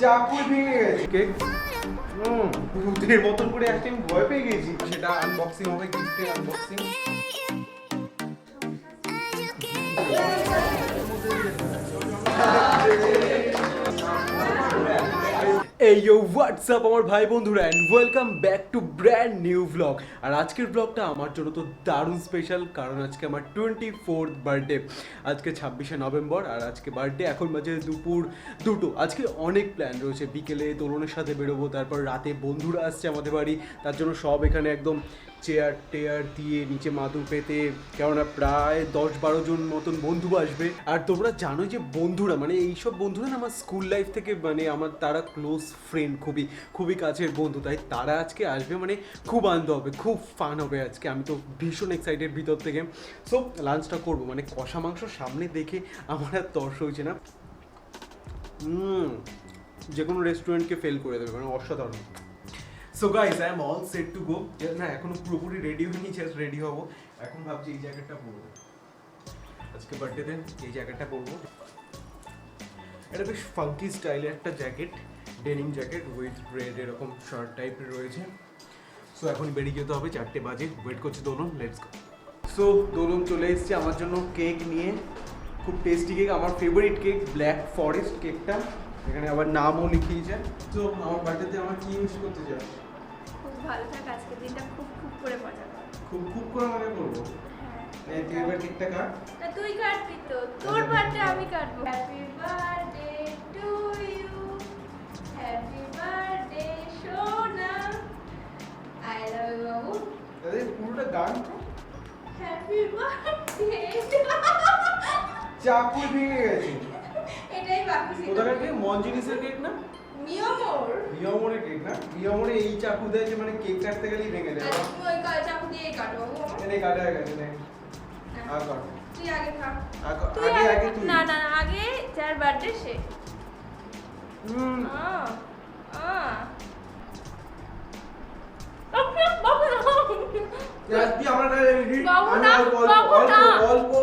চাকু ভেঙে গেছে কেক ভূতের মতন করে একটা আমি ভয় পেয়ে গেছি। সেটা আনবক্সিং হবে, গিফটের আনবক্সিং। এই ইউ হোয়াটসঅ্যাপ আমার ভাই বন্ধুরা, and welcome back to brand new blog. আর আজকের ব্লগটা আমার জন্য তো দারুণ স্পেশাল, কারণ আজকে আমার 24th বার্থডে। আজকে 26শে নভেম্বর, আর আজকে বার্থডে। এখন বাজে দুপুর 2টো। আজকে অনেক প্ল্যান রয়েছে, বিকেলে দোলনের সাথে বেরোবো, তারপর রাতে বন্ধুরা আসছে আমাদের বাড়ি, তার জন্য সব এখানে একদম চেয়ার টেয়ার দিয়ে নিচে মাদুর পেতে, কেননা প্রায় 10-12 জন মতন বন্ধু আসবে। আর তোমরা জানো যে বন্ধুরা মানে এইসব বন্ধুরা না আমার স্কুল লাইফ থেকে, মানে আমার তারা ক্লোজ ফ্রেন্ড, খুবই খুবই কাছের বন্ধু, তাই তারা আজকে আসবে। মানে খুব আনন্দ হবে, খুব ফান হবে আজকে। আমি তো ভীষণ এক্সাইটেড ভিতর থেকে। সো লাঞ্চটা করবো, মানে কষা মাংস সামনে দেখে আমার আর তর্স হয়েছে না। যে কোনো রেস্টুরেন্টকে ফেল করে দেবে, মানে অসাধারণ। So guys, I am all set to go. না এখনো পুরোপুরি রেডি হয়নি, জাস্ট রেডি হবো। এখন ভাবছি এই জ্যাকেটটা পরবো, আজকে বার্থডেতে এই জ্যাকেটটা পরবো। এটা বেশ ফাঙ্কি স্টাইলের একটা jacket, denim jacket with red এরকম শার্ট টাইপের রয়েছে। সো এখন বেরিয়ে যেতে হবে, 4টে বাজে। ওয়েট করছি দোলন, লেটস গো। সো দোলন চলে এসেছে আমার জন্য কেক নিয়ে, খুব টেস্টি কেক, আমার ফেভারিট কেক, ব্ল্যাক ফরেস্ট কেকটা। এখানে আবার নামও লিখিয়েছে। তো আমার বার্থডেতে আমার কি ইউজ করতে চাস? খুব ভালো থাক, আজকের দিনটা খুব খুব করে মজা কর। খুব খুব করে মজা করবো। হ্যাঁ, তুই এবার কেকটা কাট। না তুই কাটবি তো, তোর বার্থডে আমি কাটবো। Happy birthday to you, happy birthday সোনা, আই লাভ ইউ বাবু। আরে পুরোটা গান তো। Happy birthday. চাকু ভেঙে গেছে। এটাই বাকি ছিল। কোথাকার কেক? মঞ্জিনিসের কেক না? মিয়ামোর। মিয়ামোরের কেক না? মিয়ামোরে এই চাকু দেয় যে মানে কেক কাটতে গেলেই ভেঙে যায়। আর তুমি ওই চাকু দিয়েই কাটো। এনে কাটা হয়ে গেছে, দেখ। আর কাট। তুই আগে খা। তুই আগে তুই। না না আগে যার বার্থডে সে। হুম। তুই আমার গায়ে হিট। অল্প।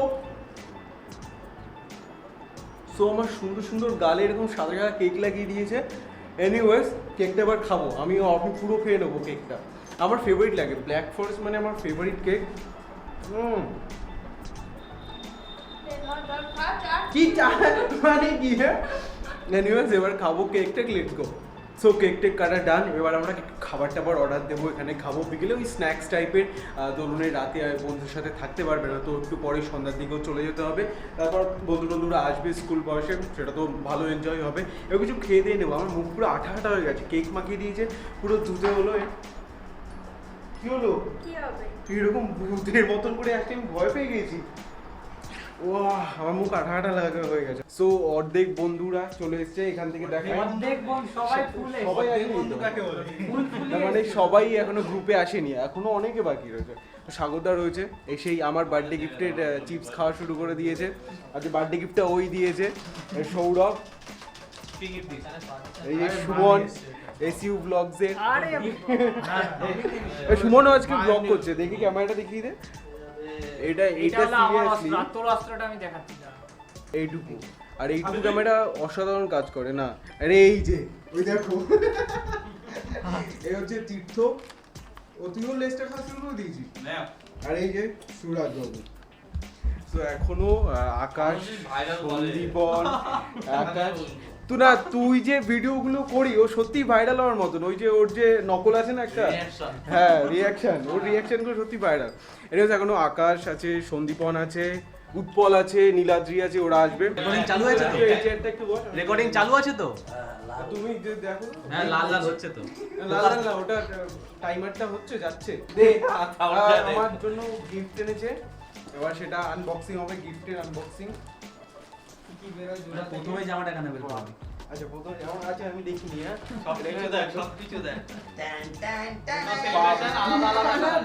সো আমার সুন্দর সুন্দর গালে এরকম সাদা সাদা কেক লাগিয়ে দিয়েছে। এনিওয়েজ, কেকটা এবার খাবো। আমি পুরো খেয়ে নেবো কেকটা। আমার ফেভারিট লাগে, ব্ল্যাক ফরেস্ট মানে আমার ফেভারিট কেক। কি মানে কি? হ্যাঁ, এনিওয়েজ এবার খাবো কেকটা, লেটস গো। সো কেক টেক কাটা ডান। এবার আমরা খাবার টাবার অর্ডার দেবো, এখানে খাবো। বিকেলে ওই স্ন্যাক্স টাইপের, দোলনের রাতে বন্ধুদের সাথে থাকতে পারবে না, তো একটু পরে সন্ধ্যার দিকেও চলে যেতে হবে। তারপর বন্ধুরা আসবে স্কুল বয়সে, সেটা তো ভালো এনজয় হবে। এবার কিছু খেয়ে দিয়ে নেবো। আমার মুখ পুরো আঠা আঠা হয়ে গেছে, কেক মাখিয়ে দিয়েছে, পুরো ধুতে হলো। কি হলো? কি হবে? এরকম ভূতের মতন করে একটা আমি ভয় পেয়ে গেছি। ওয়াহ, আমার মুখ আঠা আঠা লাগা হয়ে গেছে। সো অর্ধেক বন্ধুরা চলে এসেছে, এখান থেকে দেখা অর্ধেক বন্ধু সবাই ফুলে, সবাই আসেনি বন্ধু তো। কাকে বলে? তার মানে সবাই এখনো গ্রুপে আসেনি, এখনো অনেকে বাকি রয়েছে। সাগরদা রয়েছে, এসেই আমার বার্থডে গিফটের চিপস খাওয়া শুরু করে দিয়েছে। আজকে বার্থডে গিফটটা ওই দিয়েছে, সৌরভ। এই যে সুমন, এসইউ ব্লগসের। সুমনও আজকে ব্লগ করছে, দেখি ক্যামেরাটা দেখিয়ে দে। এটা সিরিয়াসলি তোর অস্ত্রটা আমি দেখাচ্ছি না। এইটুকু, আর এইটুকু ক্যামেরা অসাধারণ কাজ করে না। আরে এই যে ওই দেখো, এই হচ্ছে তীর্থ। ও তুইও লেসটা খাওয়া শুরু করে দিয়েছিস। আর এই যে সুরাজ বাবু। তো এখনো আকাশ, সন্দীপন, আকাশ। তুই যে ভিডিওগুলো করি ও সত্যি ভাইরাল হওয়ার মতন। ওই যে ওর যে নকল আছে না একটা, হ্যাঁ রিয়াকশন, ওর রিয়াকশনগুলো সত্যি ভাইরাল। এটা হচ্ছে এখনো আকাশ আছে, সন্দীপন আছে, উৎপল আছে, নীলাদ্রি আছে, ওরা আসবে। রেকর্ডিং চালু আছে তো? এই চেয়ারটা একটু বল। রেকর্ডিং চালু আছে তো? তুমি দেখো। হ্যাঁ, লাল লাল হচ্ছে তো। লাল লাল না, ওটা টাইমারটা হচ্ছে, যাচ্ছে। দে, আমার জন্য গিফট এনেছে, এবার সেটা আনবক্সিং হবে, গিফটের আনবক্সিং। কি বেরোয় জোড়া থেকে? প্রথমে জামাটা কেন বের করবি? আচ্ছা প্রথমে যেমন আছে আমি দেখিনি। হ্যাঁ, সবকিছু দেখ, সবকিছু দেখ।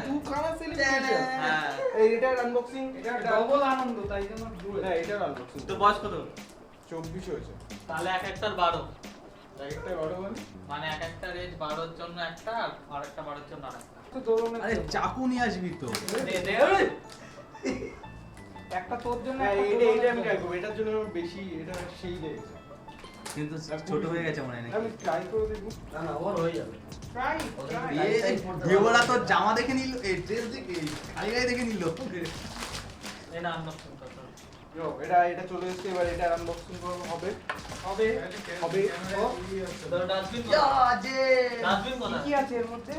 দুখানা celebration। হ্যাঁ। এটার আনবক্সিং, এটা ডবল আনন্দ, তাই জন্য হ্যাঁ এটার আনবক্সিং। তো বয়স কত? 24 হয়েছে। তাহলে এক একটার 12। একটা বড় বল। মানে এক একটা রেঞ্জ 12 এর জন্য একটা, আর আরেকটা 12 এর জন্য আরেকটা। তো দোলনে আরে চাকু নিয়ে আসবি তো। দে দে। একটা তোর জন্য হ্যাঁ, একটা এইটা তোর আমি জন্য। ট্রাই করব। এটার জন্য আমার বেশি এটা সেই লেগেছে। কিন্তু ছোট হয়ে গেছে মনে হয় নাকি আমি ট্রাই করে দেখব। না না ওর হয়ে যাবে। ট্রাই দেওরা তো জামা দেখে নিল, এই ড্রেস দেখে খালি গায়ে দেখে নিল। এই না আনবক্সিং করতে হবে। ইয়ো, এটা চলে এসেছে, এবার এটা আনবক্সিং করব হবে। হবে তো ডাস্টবিন ইয়া, কোথায়? যে ডাস্টবিন কি কোথায়? কি আছে এর মধ্যে?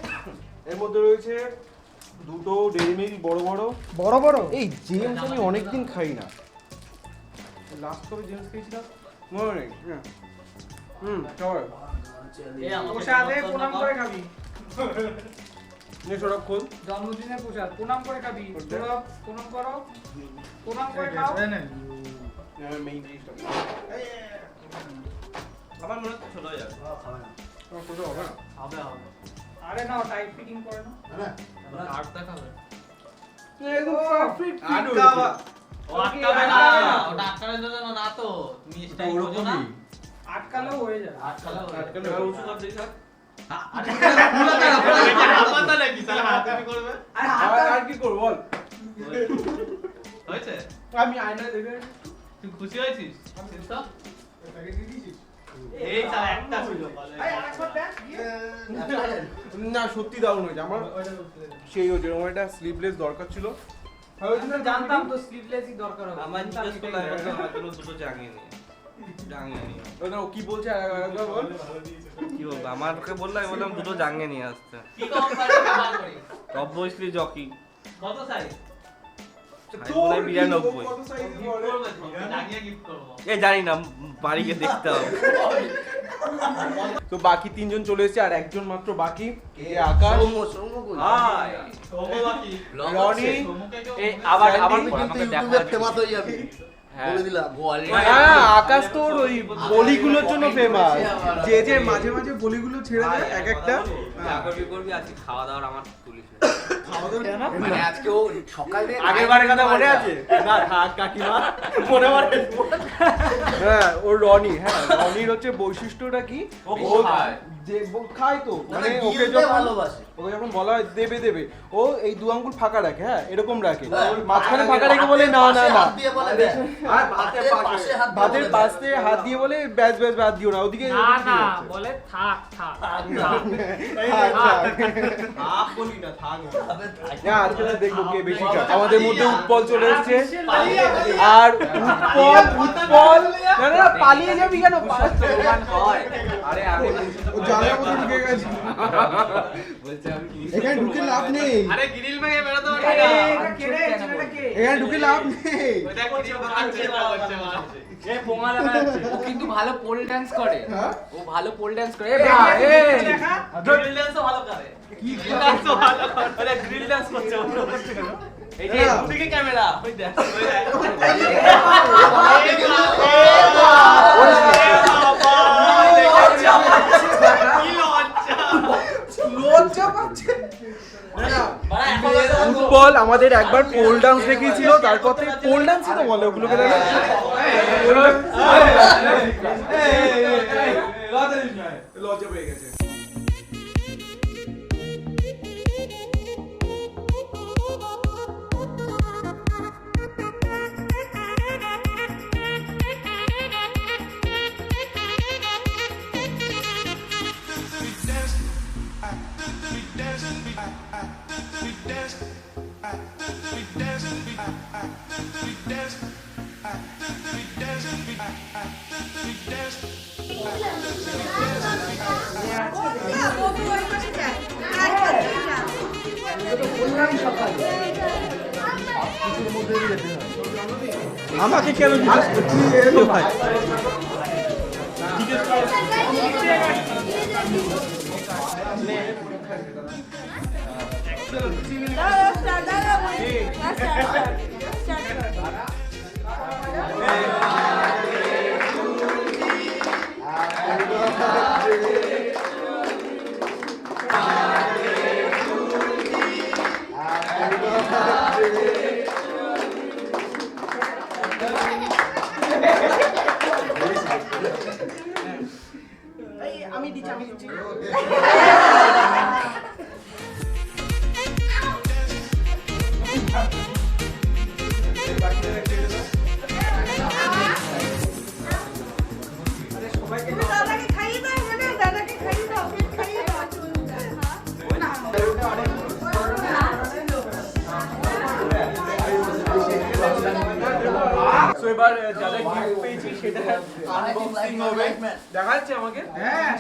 এর মধ্যে রয়েছে দুটো ডেইরি মিল্ক বড় বড়। বড় এই জেমস আমি অনেকদিন খাই না। লাস্ট কবে জেমস খেয়েছিলাম মনে নেই। চল এই আমাকে প্রসাদে নিমন্ত্রণ প্রণাম কর। করে খাবি। নে সরব খোল। জন্মদিনের প্রসাদ প্রণাম করে খাবি। তোরা প্রণাম করো। প্রণাম করে খাও। মেইন জিনিসটা আমার মনে হচ্ছে ছোট হয়ে যাবে। খাবে না। তোমার কোথাও হবে না। হবে হবে। আরে নাও টাইট ফিটিং করে নাও। না আট দেখাবে। একদম পারফেক্ট আটকাবা। ও আটকাবে না। ওটা আটকানোর জন্য না তো। তুমি স্টাইল বোঝো না। আটকালেও হয়ে যাবে। আটকালেও আটকালে এবার উঁচু কর দেখি স্যার। হাত নাকি তাহলে হাত তুমি করবে। আর কি করব বল। হয়েছে? আমি আয়না দেখে তুই খুশি হয়েছিস? তো এই চাল একটা ছিল বলে। এই আরেকবার দেখ। না সত্যি দারুণ হয়েছে আমার। সেই হচ্ছে আমার একটা স্লিভলেস দরকার ছিল। আমি তো জানতাম তো স্লিভলেসই দরকার হবে। আমার জিজ্ঞেস করলে আমার জন্য দুটো জাঙ্গিয়ে নিয়ে। জাঙ্গিয়ে নিয়ে। ওটা ও কি বলছে আরেকবার বল। কি বলবো আমাকে বললো, আমি বললাম দুটো জাঙ্গিয়ে নিয়ে আসতে। কি কোম্পানি ব্যবহার করি? Obviously jockey. কত সাইজ? তোর 92। কত সাইজ গিফট বলে? করবে তো? জানিয়ে গিফট করব। এ জানি না, বাড়িকে দেখতে হবে। তো বাকি তিনজন চলে এসেছে আর একজন মাত্র বাকি। কে আকাশ, হাই। সোমো বাকি। রনি, সোমোকে কেউ এই আবার স্যান্ডি কিন্তু কিন্তু দেখা ইউটিউবে ফেমাস হয়ে যাবি। হ্যাঁ। বলে দিলাম গোয়ালি। হ্যাঁ আকাশ তোর ওই বলিগুলোর জন্য ফেমাস। যে মাঝে মাঝে বলিগুলো ছেড়ে দেয় এক একটা। যা করবি করবি, আজকে খাওয়া দাওয়ার আমার তুলিস না। মানে আজকে ও সকাল থেকে আগের বারের কথা মনে আছে? না থাক কাকিমা মনে পড়ে। হ্যাঁ ওর রনি, হ্যাঁ রনির হচ্ছে বৈশিষ্ট্যটা কি? ও ও খায়। যে খায় তো মানে মানে ওকে গিলতে যখন ভালোবাসে। ওকে যখন বলা হয় দেবে ও এই দু আঙ্গুল ফাঁকা রাখে, হ্যাঁ এরকম রাখে। হ্যাঁ, মাঝখানে ফাঁকা রেখে বলে না না না। হাত দিয়ে বলে ব্যাস। আর ভাতের পাশে হাত দিয়ে ভাতের বলে ব্যাস। পাশে হাত দিয়ে বলে ব্যাস হাত দিও না ওদিকে। না না বলে থাক থাক। হাফ বলি না, থাক। হ্যাঁ আজকে দেখবো কে বেশি খায়। আমাদের মধ্যে উৎপল চলে এসেছে পালিয়ে যাবে। আর উৎপল না না পালিয়ে যাবি কেন? আরে আমি ও জানলার মধ্যে ঢুকে গেছে। বলছি আমি কি এখানে ঢুকে লাভ নেই, আরে গ্রিল ভেঙে বেরোতে পারবি এই, না। এটা কে রে? ছেলেটা কে? এখানে ঢুকে লাভ নেই। ওই দেখ গ্রিল ভাঙছে না হচ্ছে না। এ পোঙা লাগাচ্ছে। ও কিন্তু ভালো পোল ডান্স করে। হ্যাঁ? ও ভালো পোল ডান্স করে। এই, এ ভাই, এই, এই। দেখা। গ্রিল ডান্সও ভালো করে। কি গ্রিল ডান্সও ভালো করে? আরে গ্রিল ডান্স করছে ও। এই যে হ্যাঁ। দুদিকে ক্যামেরা। ওই দেখ ওই দেখ। লজ্জা পাচ্ছে। বাড়া এখন উৎপল আমাদের একবার পোল ডান্স দেখিয়েছিল, তারপর থেকে পোল ডান্সই তো বলে ওগুলোকে। লজ্জা পেয়ে গেছে। আমাকে কেন জিজ্ঞেস করছিস? এলো ভাই আমি দিচ্ছি। সবাইকে এবার যা যা গিফট পেয়েছি সেটা আনবক্সিং হবে। দেখা যাচ্ছে আমাকে? হ্যাঁ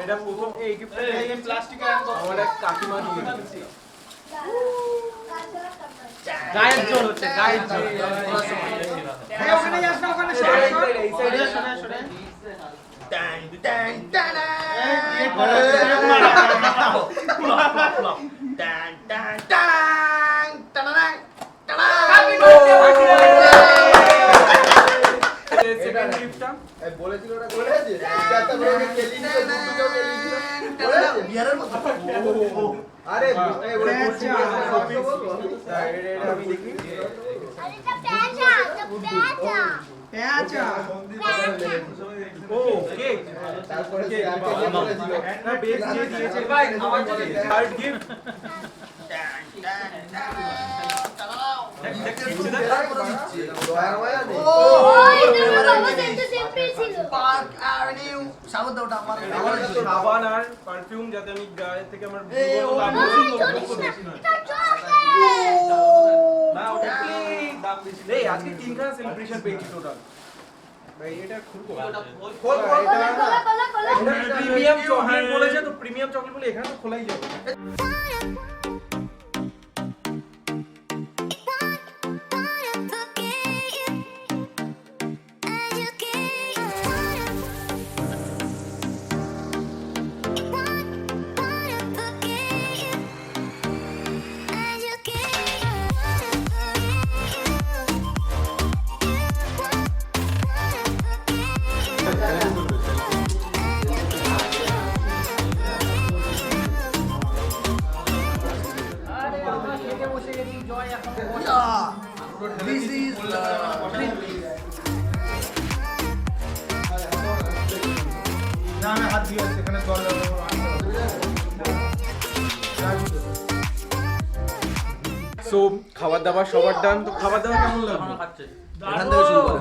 এটা প্রথম এই গিফটটা প্লাস্টিকের আমার এক কাকিমা দিয়ে দিয়েছে। গায়ের জোর হচ্ছে, গায়ের জোর। ওখানে যাস না, ওখানে এই সাইডে শোনা শোনা। সেকেন্ড গিফটটা বলেছিল ওটা করে আছে চারটা বলে কেলি না দুটো কেলি বিয়ারের মতো আরে ওটা আমি দেখি পেঁচা ও কেক তারপরে কেক বলেছিল না বেশ দিয়ে দিয়েছে ভাই আমার থার্ড গিফট দয়ার মায়া নেই সাবান আর পারফিউম যাতে আমি গায়ে থেকে আমার না ওটা দাম বেশি এই আজকে তিনখানা সেলিব্রেশন পেয়েছি টোটাল ভাই এটা খুলবো খোল প্রিমিয়াম চকলেট বলেছে তো প্রিমিয়াম চকলেট বলে এখানে তো খোলাই যাবে This is না আমি হাত দিয়ে এখানে জল সো খাবার দাবার সবার ডান তো খাবার দাবার কেমন লাগলো খাচ্ছে। এখান থেকে শুরু করো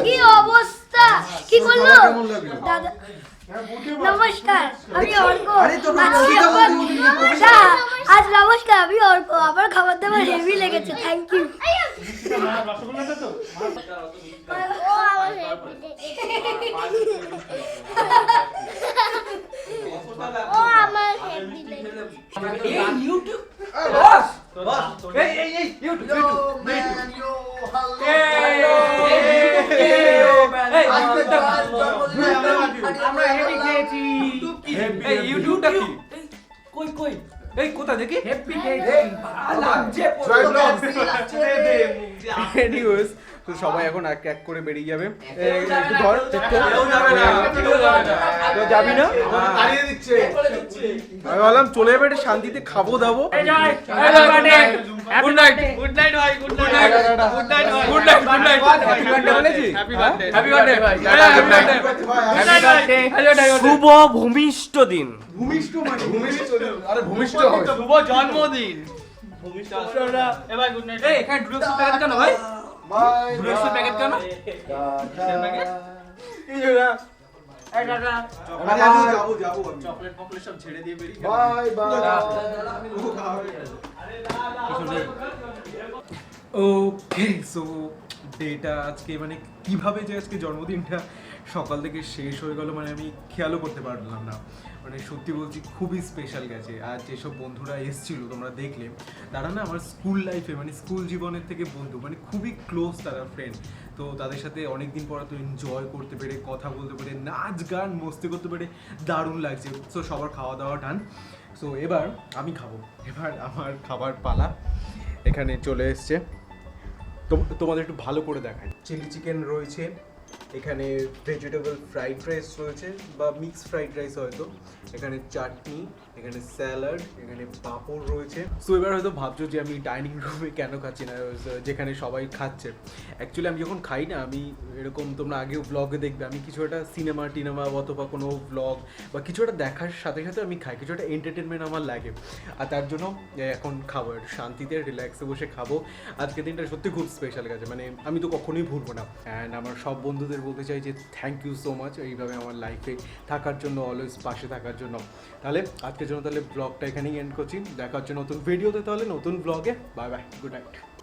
কি অবস্থা কি করলো দাদা নমস্কার আমি অর্ক আজ নমস্কার আমি অর্ক আমার খাবার দাবার হেভি লেগেছে থ্যাংক ইউ ও আমার হেভি লেগেছে ইউটিউব এই ইউটিউব আমরা হেভি খেয়েছি এই ইউটিউবটা কি কই কই এই কোথা দেখি হ্যাপি খেয়েছি লাগছে এনিওয়েজ তো সবাই এখন এক এক করে বেরিয়ে যাবে একটু ধর কেউ যাবে না, কেউ যাবে না। কেউ যাবি না তাড়িয়ে দিচ্ছে আমি বললাম চলে যাবে এটা শান্তিতে খাবো দাবো গুড নাইট গুড নাইট ভাই good night good night good night good night happy birthday বলেছি happy birthday happy birthday happy birthday শুভ ভূমিষ্ঠ দিন ভূমিষ্ঠ মানে ভূমিষ্ঠ আরে ভূমিষ্ঠ হবে শুভ জন্মদিন ভূমিষ্ঠ এবার গুড নাইট এই এখানে ড্রিঙ্কস প্যাকেট কেন ভাই বাই ড্রিঙ্কস প্যাকেট কেন এই যে না এই টাটা যাবো চকলেট পকলেট সব ছেড়ে দিয়ে বেরিয়ে bye bye okay so data আজকে মানে কিভাবে যে আজকে জন্মদিনটা সকাল থেকে শেষ হয়ে গেল মানে আমি খেয়ালও করতে পারলাম না মানে সত্যি বলছি খুবই স্পেশাল গেছে আর যেসব বন্ধুরা এসেছিল তোমরা দেখলে তারা না আমার স্কুল লাইফে মানে স্কুল জীবনের থেকে বন্ধু মানে খুবই ক্লোজ তারা ফ্রেন্ড তো তাদের সাথে অনেক দিন পর তো এনজয় করতে পেরে কথা বলতে পেরে নাচ গান মস্তি করতে পেরে দারুণ লাগছে সো সবার খাওয়া দাওয়া ডান সো এবার আমি খাবো এবার আমার খাবার পালা এখানে চলে এসছে তোমাদের একটু ভালো করে দেখাই চিলি চিকেন রয়েছে এখানে ভেজিটেবল ফ্রাইড রাইস রয়েছে বা মিক্স ফ্রাইড রাইস হয়তো এখানে চাটনি এখানে স্যালাড এখানে পাঁপড় রয়েছে সো এবার হয়তো ভাবছো যে আমি ডাইনিং রুমে কেন খাচ্ছি না যেখানে সবাই খাচ্ছে অ্যাকচুয়ালি আমি যখন খাই না আমি এরকম তোমরা আগেও ব্লগে দেখবে আমি কিছু একটা সিনেমা টিনেমা অথবা কোনো ব্লগ বা কিছু একটা দেখার সাথে সাথে আমি খাই কিছু একটা এন্টারটেনমেন্ট আমার লাগে আর তার জন্য এখন খাবো একটু শান্তিতে রিল্যাক্সে বসে খাবো আজকের দিনটা সত্যি খুব স্পেশাল গেছে মানে আমি তো কখনোই ভুলবো না অ্যান্ড আমার সব বন্ধুদের বলতে চাই যে থ্যাংক ইউ সো মাচ এইভাবে আমার লাইফে থাকার জন্য অলওয়েজ পাশে থাকার জন্য তাহলে আজকের জন্য তাহলে ব্লগটা এখানেই এন্ড করছি দেখা হচ্ছে নতুন ভিডিওতে তাহলে নতুন ব্লগে বাই বাই গুড নাইট